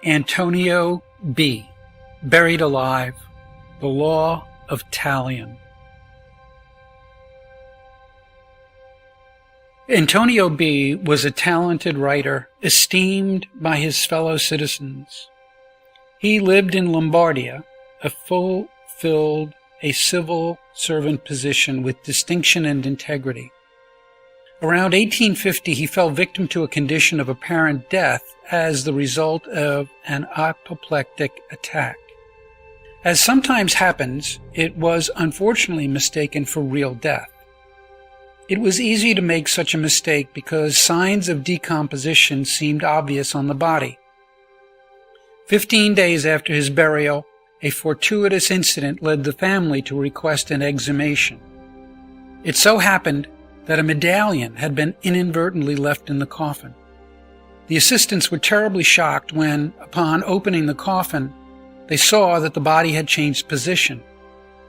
Antonio B., buried alive, the law of Talion. Antonio B. was a talented writer, esteemed by his fellow citizens. He lived in Lombardia, fulfilled a civil servant position with distinction and integrity. Around 1850, he fell victim to a condition of apparent death as the result of an apoplectic attack. As sometimes happens, it was unfortunately mistaken for real death. It was easy to make such a mistake because signs of decomposition seemed obvious on the body. 15 days after his burial, a fortuitous incident led the family to request an exhumation. It so happened that a medallion had been inadvertently left in the coffin. The assistants were terribly shocked when, upon opening the coffin, they saw that the body had changed position,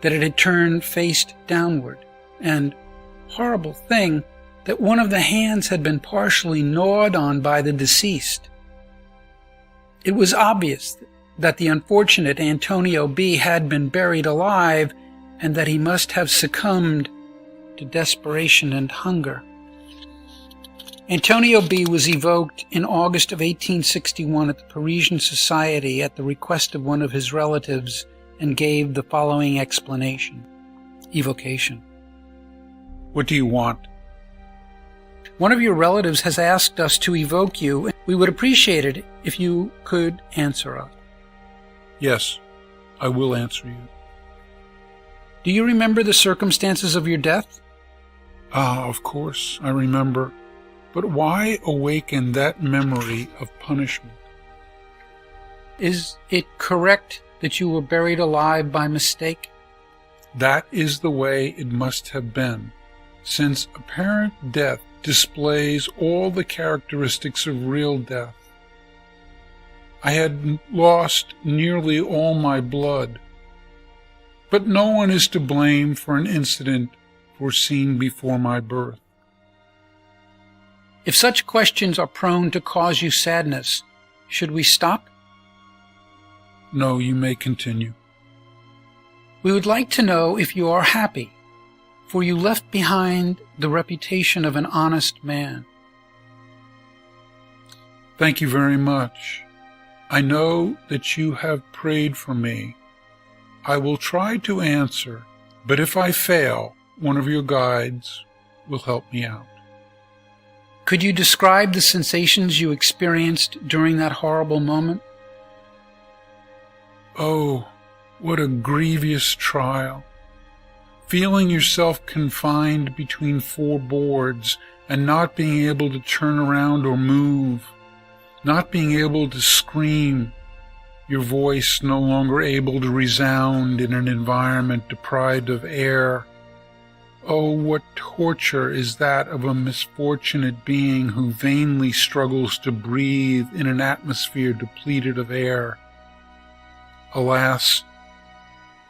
that it had turned face downward, and, horrible thing, that one of the hands had been partially gnawed on by the deceased. It was obvious that the unfortunate Antonio B. had been buried alive and that he must have succumbed to desperation and hunger. Antonio B. was evoked in August of 1861 at the Parisian Society at the request of one of his relatives and gave the following explanation. Evocation. What do you want? One of your relatives has asked us to evoke you. We would appreciate it if you could answer us. Yes, I will answer you. Do you remember the circumstances of your death? Of course, I remember. But why awaken that memory of punishment? Is it correct that you were buried alive by mistake? That is the way it must have been, since apparent death displays all the characteristics of real death. I had lost nearly all my blood, but no one is to blame for an incident foreseen before my birth. If such questions are prone to cause you sadness, should we stop? No, you may continue. We would like to know if you are happy, for you left behind the reputation of an honest man. Thank you very much. I know that you have prayed for me. I will try to answer, but if I fail, one of your guides will help me out. Could you describe the sensations you experienced during that horrible moment? Oh, what a grievous trial. Feeling yourself confined between four boards and not being able to turn around or move, not being able to scream, your voice no longer able to resound in an environment deprived of air. Oh, what torture is that of a misfortunate being who vainly struggles to breathe in an atmosphere depleted of air. Alas,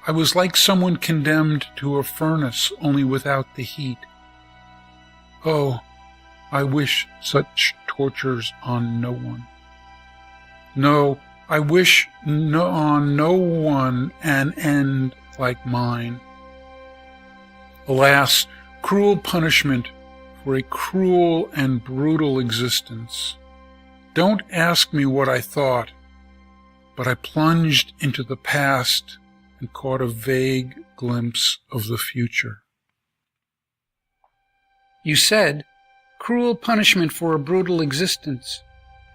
I was like someone condemned to a furnace, only without the heat. Oh, I wish such tortures on no one. No, I wish on no one an end like mine. Alas, cruel punishment for a cruel and brutal existence. Don't ask me what I thought, but I plunged into the past and caught a vague glimpse of the future. You said, cruel punishment for a brutal existence.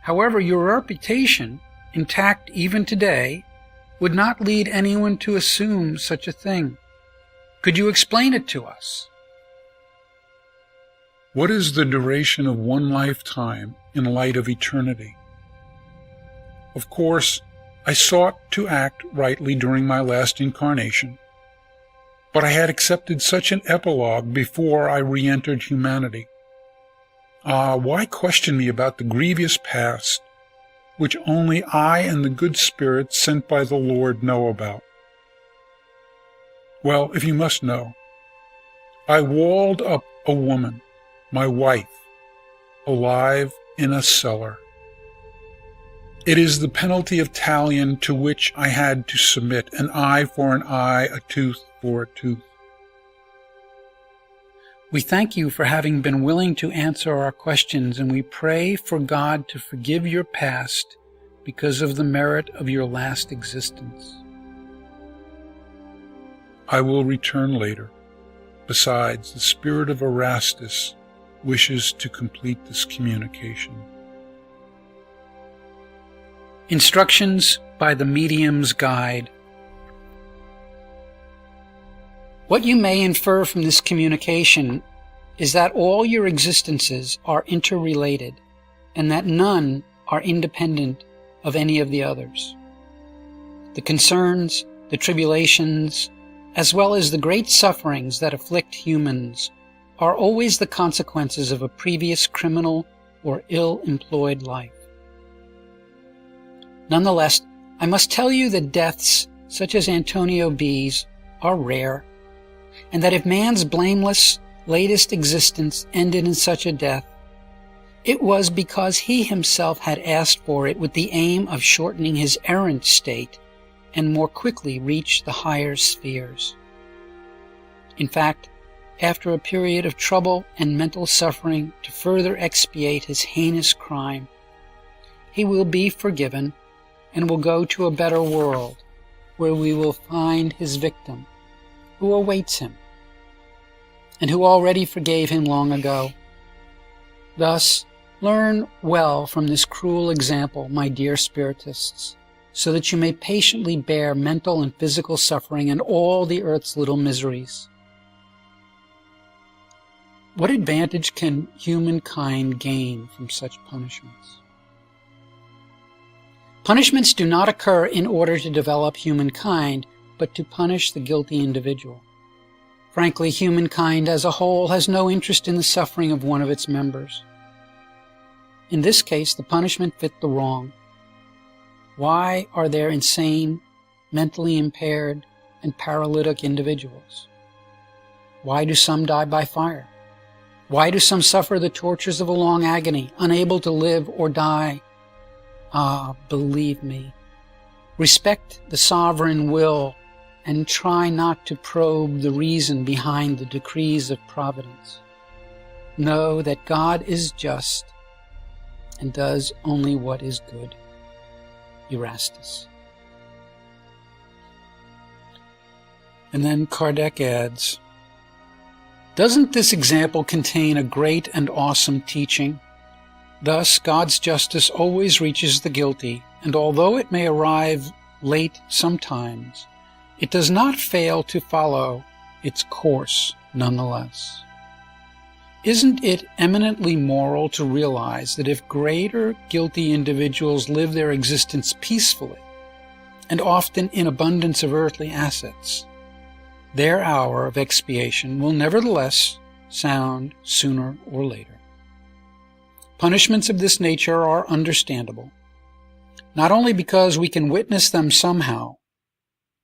However, your reputation, intact even today, would not lead anyone to assume such a thing. Could you explain it to us? What is the duration of one lifetime in light of eternity? Of course, I sought to act rightly during my last incarnation, but I had accepted such an epilogue before I re-entered humanity. Why question me about the grievous past, which only I and the good spirits sent by the Lord know about? Well, if you must know, I walled up a woman, my wife, alive in a cellar. It is the penalty of talion to which I had to submit, an eye for an eye, a tooth for a tooth. We thank you for having been willing to answer our questions, and we pray for God to forgive your past because of the merit of your last existence. I will return later. Besides, the spirit of Erastus wishes to complete this communication. Instructions by the Medium's Guide. What you may infer from this communication is that all your existences are interrelated and that none are independent of any of the others. The concerns, the tribulations, as well as the great sufferings that afflict humans are always the consequences of a previous criminal or ill-employed life. Nonetheless, I must tell you that deaths such as Antonio B's are rare, and that if man's blameless latest existence ended in such a death, it was because he himself had asked for it with the aim of shortening his errant state and more quickly reach the higher spheres. In fact, after a period of trouble and mental suffering to further expiate his heinous crime, he will be forgiven and will go to a better world where we will find his victim who awaits him and who already forgave him long ago. Thus, learn well from this cruel example, my dear Spiritists, so that you may patiently bear mental and physical suffering and all the earth's little miseries. What advantage can humankind gain from such punishments? Punishments do not occur in order to develop humankind, but to punish the guilty individual. Frankly, humankind as a whole has no interest in the suffering of one of its members. In this case, the punishment fit the wrong. Why are there insane, mentally impaired, and paralytic individuals? Why do some die by fire? Why do some suffer the tortures of a long agony, unable to live or die? Ah, believe me, respect the sovereign will and try not to probe the reason behind the decrees of providence. Know that God is just and does only what is good. Erastus. And then Kardec adds, doesn't this example contain a great and awesome teaching? Thus, God's justice always reaches the guilty, and although it may arrive late sometimes, it does not fail to follow its course nonetheless. Isn't it eminently moral to realize that if greater guilty individuals live their existence peacefully, and often in abundance of earthly assets, their hour of expiation will nevertheless sound sooner or later? Punishments of this nature are understandable, not only because we can witness them somehow,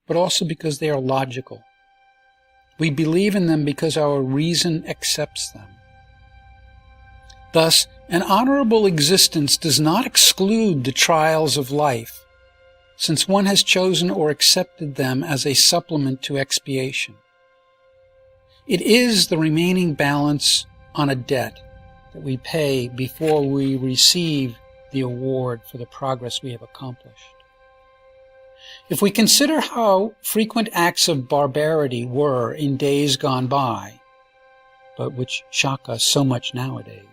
but also because they are logical. We believe in them because our reason accepts them. Thus, an honorable existence does not exclude the trials of life, since one has chosen or accepted them as a supplement to expiation. It is the remaining balance on a debt that we pay before we receive the award for the progress we have accomplished. If we consider how frequent acts of barbarity were in days gone by, but which shock us so much nowadays,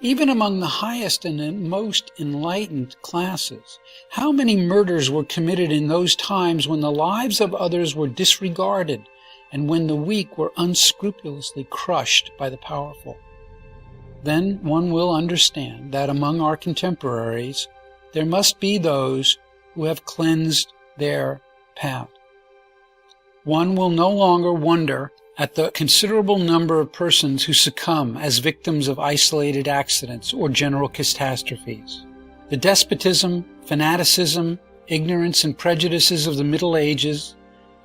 even among the highest and most enlightened classes, how many murders were committed in those times when the lives of others were disregarded and when the weak were unscrupulously crushed by the powerful? Then one will understand that among our contemporaries there must be those who have cleansed their path. One will no longer wonder at the considerable number of persons who succumb as victims of isolated accidents or general catastrophes. The despotism, fanaticism, ignorance, and prejudices of the Middle Ages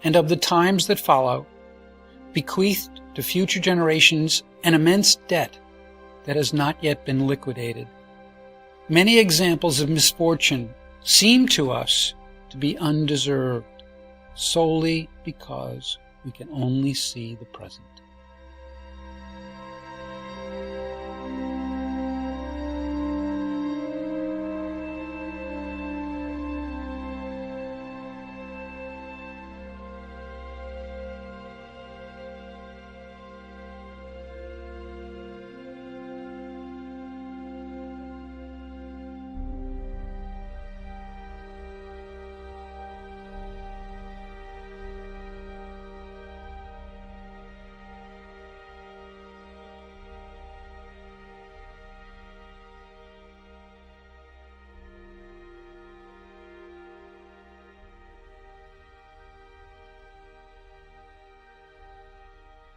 and of the times that follow bequeathed to future generations an immense debt that has not yet been liquidated. Many examples of misfortune seem to us to be undeserved, solely because we can only see the present.